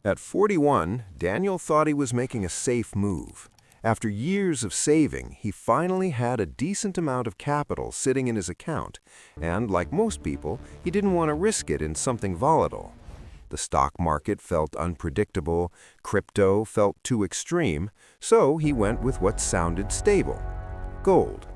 At 41, Daniel thought he was making a safe move. After years of saving, he finally had a decent amount of capital sitting in his account, and like most people, he didn't want to risk it in something volatile. The stock market felt unpredictable, crypto felt too extreme, so he went with what sounded stable: gold.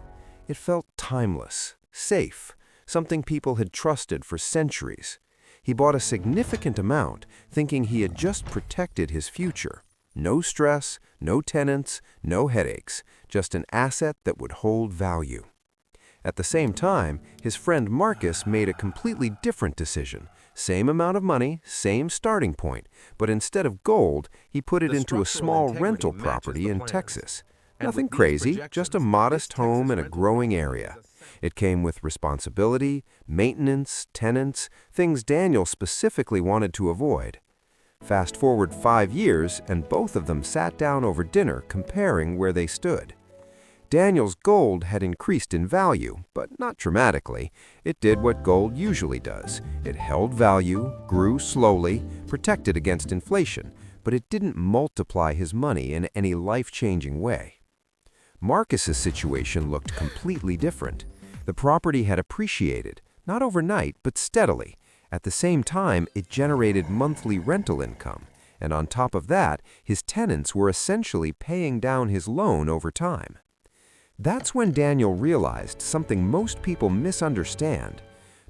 It felt timeless, safe, something people had trusted for centuries. He bought a significant amount, thinking he had just protected his future. No stress, no tenants, no headaches, just an asset that would hold value. At the same time, his friend Marcus made a completely different decision. Same amount of money, same starting point, but instead of gold, he put it into a small rental property in Texas. Nothing crazy, just a modest home in a growing area. It came with responsibility, maintenance, tenants, things Daniel specifically wanted to avoid. Fast forward 5 years, and both of them sat down over dinner comparing where they stood. Daniel's gold had increased in value, but not dramatically. It did what gold usually does. It held value, grew slowly, protected against inflation, but it didn't multiply his money in any life-changing way. Marcus's situation looked completely different. The property had appreciated, not overnight, but steadily. At the same time, it generated monthly rental income, and on top of that, his tenants were essentially paying down his loan over time. That's when Daniel realized something most people misunderstand.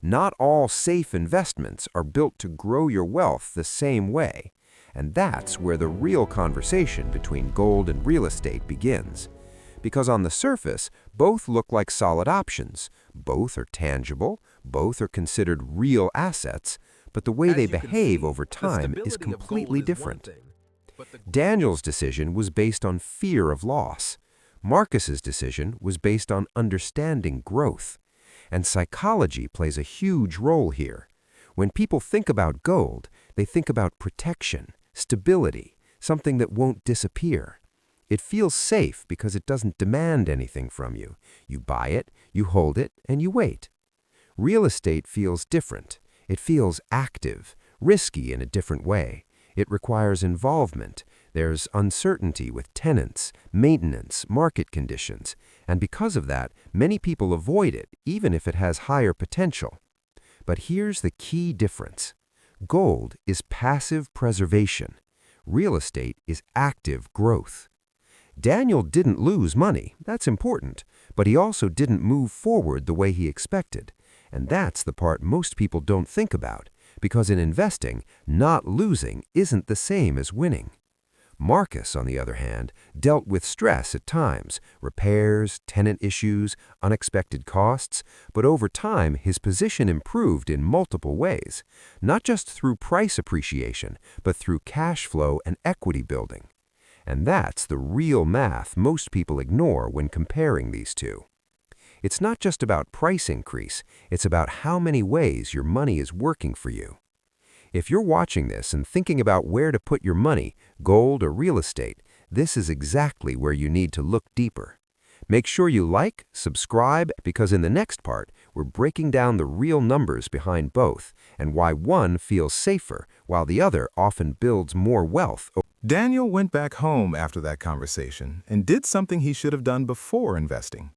Not all safe investments are built to grow your wealth the same way, and that's where the real conversation between gold and real estate begins. Because on the surface, both look like solid options, both are tangible, both are considered real assets, but the way they behave over time is completely different. Daniel's decision was based on fear of loss. Marcus's decision was based on understanding growth. And psychology plays a huge role here. When people think about gold, they think about protection, stability, something that won't disappear. It feels safe because it doesn't demand anything from you. You buy it, you hold it, and you wait. Real estate feels different. It feels active, risky in a different way. It requires involvement. There's uncertainty with tenants, maintenance, market conditions, and because of that, many people avoid it, even if it has higher potential. But here's the key difference. Gold is passive preservation. Real estate is active growth. Daniel didn't lose money, that's important, but he also didn't move forward the way he expected. And that's the part most people don't think about, because in investing, not losing isn't the same as winning. Marcus, on the other hand, dealt with stress at times, repairs, tenant issues, unexpected costs, but over time his position improved in multiple ways, not just through price appreciation, but through cash flow and equity building. And that's the real math most people ignore when comparing these two. It's not just about price increase, it's about how many ways your money is working for you. If you're watching this and thinking about where to put your money, gold or real estate, this is exactly where you need to look deeper. Make sure you like, subscribe, because in the next part, we're breaking down the real numbers behind both and why one feels safer while the other often builds more wealth. Daniel went back home after that conversation and did something he should have done before investing.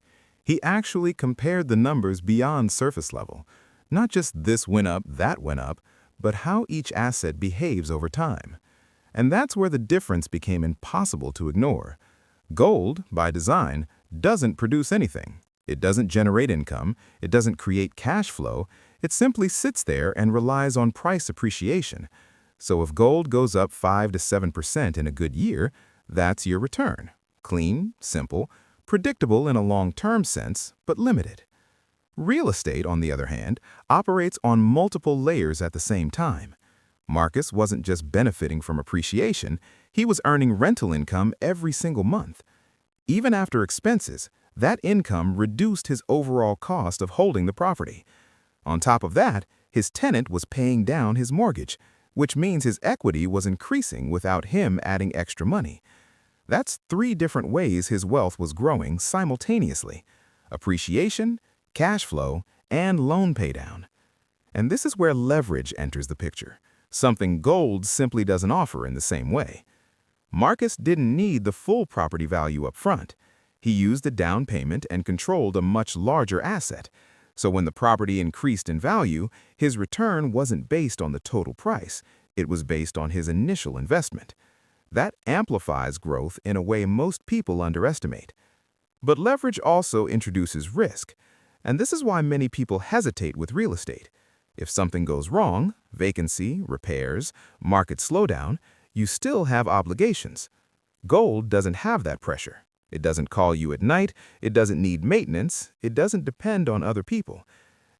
He actually compared the numbers beyond surface level. Not just this went up, that went up, but how each asset behaves over time. And that's where the difference became impossible to ignore. Gold, by design, doesn't produce anything. It doesn't generate income, it doesn't create cash flow, it simply sits there and relies on price appreciation. So if gold goes up 5 to 7% in a good year, that's your return. Clean, simple, predictable in a long-term sense, but limited. Real estate, on the other hand, operates on multiple layers at the same time. Marcus wasn't just benefiting from appreciation, he was earning rental income every single month. Even after expenses, that income reduced his overall cost of holding the property. On top of that, his tenant was paying down his mortgage, which means his equity was increasing without him adding extra money. That's 3 different ways his wealth was growing simultaneously: appreciation, cash flow, and loan paydown. And this is where leverage enters the picture. something gold simply doesn't offer in the same way. Marcus didn't need the full property value up front. He used a down payment and controlled a much larger asset. So when the property increased in value, his return wasn't based on the total price. It was based on his initial investment. That amplifies growth in a way most people underestimate. But leverage also introduces risk. And this is why many people hesitate with real estate. If something goes wrong, vacancy, repairs, market slowdown, you still have obligations. Gold doesn't have that pressure. It doesn't call you at night, it doesn't need maintenance, it doesn't depend on other people.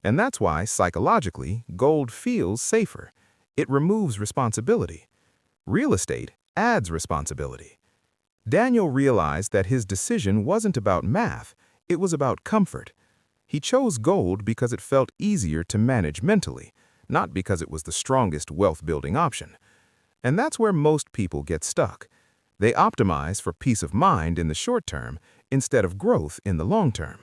And that's why, psychologically, gold feels safer. It removes responsibility. Real estate adds responsibility. Daniel realized that his decision wasn't about math, it was about comfort. He chose gold because it felt easier to manage mentally, not because it was the strongest wealth-building option. And that's where most people get stuck. They optimize for peace of mind in the short term instead of growth in the long term.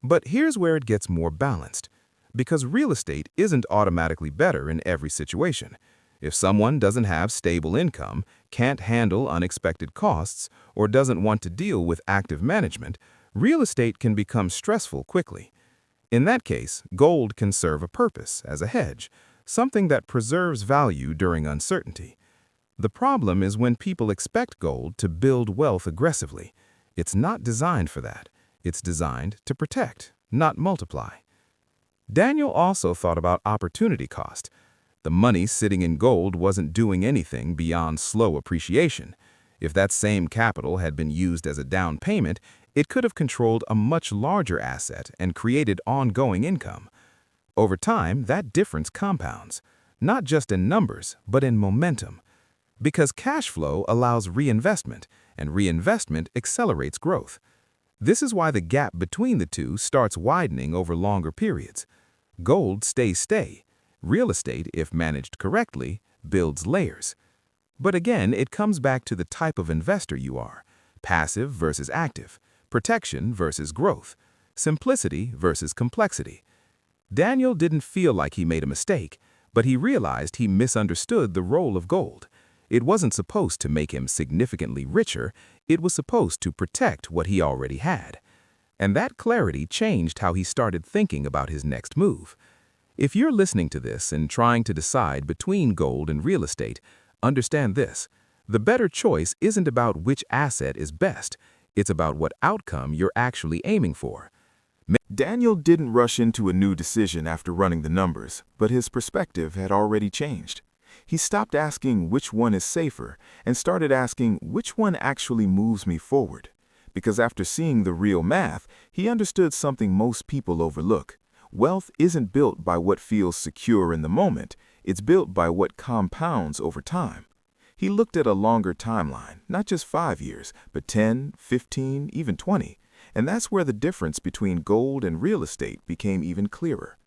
But here's where it gets more balanced. Because real estate isn't automatically better in every situation. If someone doesn't have stable income, can't handle unexpected costs, or doesn't want to deal with active management, real estate can become stressful quickly. In that case, gold can serve a purpose as a hedge, something that preserves value during uncertainty. The problem is when people expect gold to build wealth aggressively. It's not designed for that. It's designed to protect, not multiply. Daniel also thought about opportunity cost. The money sitting in gold wasn't doing anything beyond slow appreciation. If that same capital had been used as a down payment, it could have controlled a much larger asset and created ongoing income. Over time, that difference compounds, not just in numbers, but in momentum. Because cash flow allows reinvestment, and reinvestment accelerates growth. This is why the gap between the two starts widening over longer periods. Gold stays steady. Real estate, if managed correctly, builds layers. But again, it comes back to the type of investor you are. Passive versus active. Protection versus growth. Simplicity versus complexity. Daniel didn't feel like he made a mistake, but he realized he misunderstood the role of gold. It wasn't supposed to make him significantly richer, it was supposed to protect what he already had. And that clarity changed how he started thinking about his next move. If you're listening to this and trying to decide between gold and real estate, understand this. The better choice isn't about which asset is best, it's about what outcome you're actually aiming for. Daniel didn't rush into a new decision after running the numbers, but his perspective had already changed. He stopped asking which one is safer and started asking which one actually moves me forward. Because after seeing the real math, he understood something most people overlook. Wealth isn't built by what feels secure in the moment, it's built by what compounds over time. He looked at a longer timeline, not just 5 years, but 10, 15, even 20. And that's where the difference between gold and real estate became even clearer.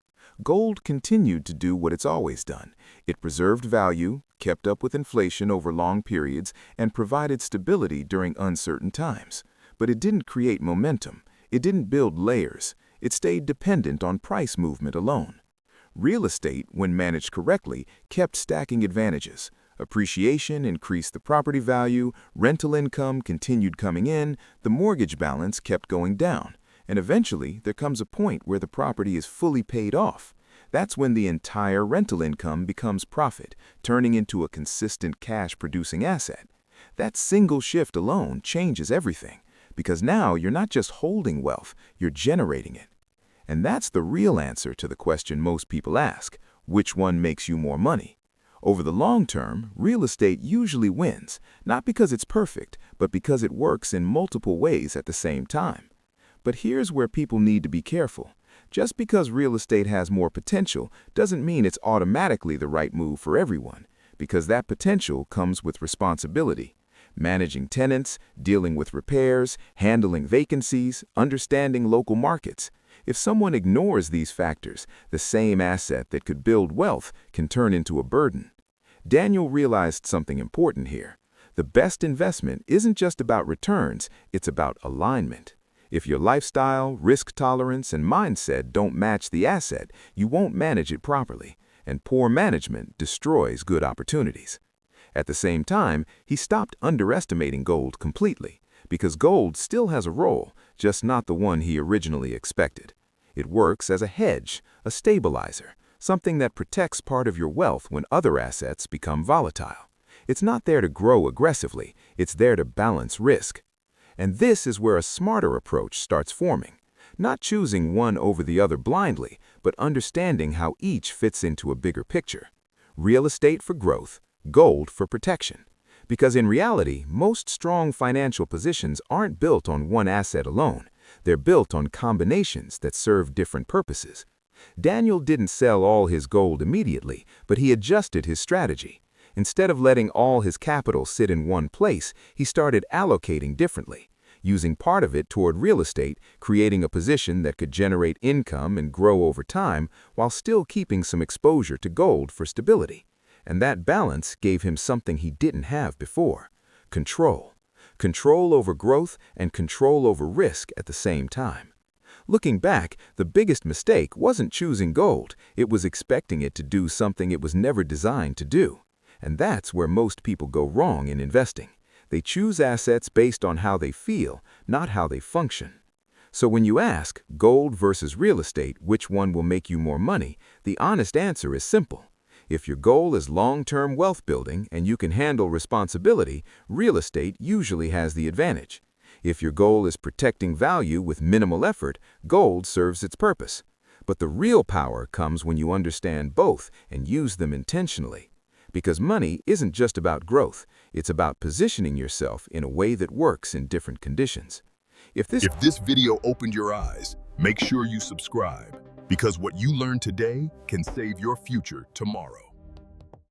Gold continued to do what it's always done. It preserved value, kept up with inflation over long periods, and provided stability during uncertain times. But it didn't create momentum. It didn't build layers. It stayed dependent on price movement alone. Real estate, when managed correctly, kept stacking advantages. Appreciation increased the property value, rental income continued coming in, the mortgage balance kept going down. And eventually, there comes a point where the property is fully paid off. That's when the entire rental income becomes profit, turning into a consistent cash-producing asset. That single shift alone changes everything, because now you're not just holding wealth, you're generating it. And that's the real answer to the question most people ask, which one makes you more money? Over the long term, real estate usually wins, not because it's perfect, but because it works in multiple ways at the same time. But here's where people need to be careful. Just because real estate has more potential doesn't mean it's automatically the right move for everyone, because that potential comes with responsibility. Managing tenants, dealing with repairs, handling vacancies, understanding local markets. If someone ignores these factors, the same asset that could build wealth can turn into a burden. Daniel realized something important here. The best investment isn't just about returns, it's about alignment. If your lifestyle, risk tolerance, and mindset don't match the asset, you won't manage it properly. and poor management destroys good opportunities. At the same time, he stopped underestimating gold completely, because gold still has a role, just not the one he originally expected. It works as a hedge, a stabilizer, something that protects part of your wealth when other assets become volatile. It's not there to grow aggressively, it's there to balance risk. And this is where a smarter approach starts forming. Not choosing one over the other blindly, but understanding how each fits into a bigger picture. Real estate for growth, gold for protection. Because in reality, most strong financial positions aren't built on one asset alone. They're built on combinations that serve different purposes. Daniel didn't sell all his gold immediately, but he adjusted his strategy. Instead of letting all his capital sit in one place, he started allocating differently, using part of it toward real estate, creating a position that could generate income and grow over time while still keeping some exposure to gold for stability. And that balance gave him something he didn't have before: control. Control over growth and control over risk at the same time. Looking back, the biggest mistake wasn't choosing gold, it was expecting it to do something it was never designed to do. And that's where most people go wrong in investing. They choose assets based on how they feel, not how they function. So when you ask, gold versus real estate, which one will make you more money, the honest answer is simple. If your goal is long-term wealth building and you can handle responsibility, real estate usually has the advantage. If your goal is protecting value with minimal effort, gold serves its purpose. But the real power comes when you understand both and use them intentionally. Because money isn't just about growth, it's about positioning yourself in a way that works in different conditions. If this video opened your eyes, make sure you subscribe, because what you learn today can save your future tomorrow.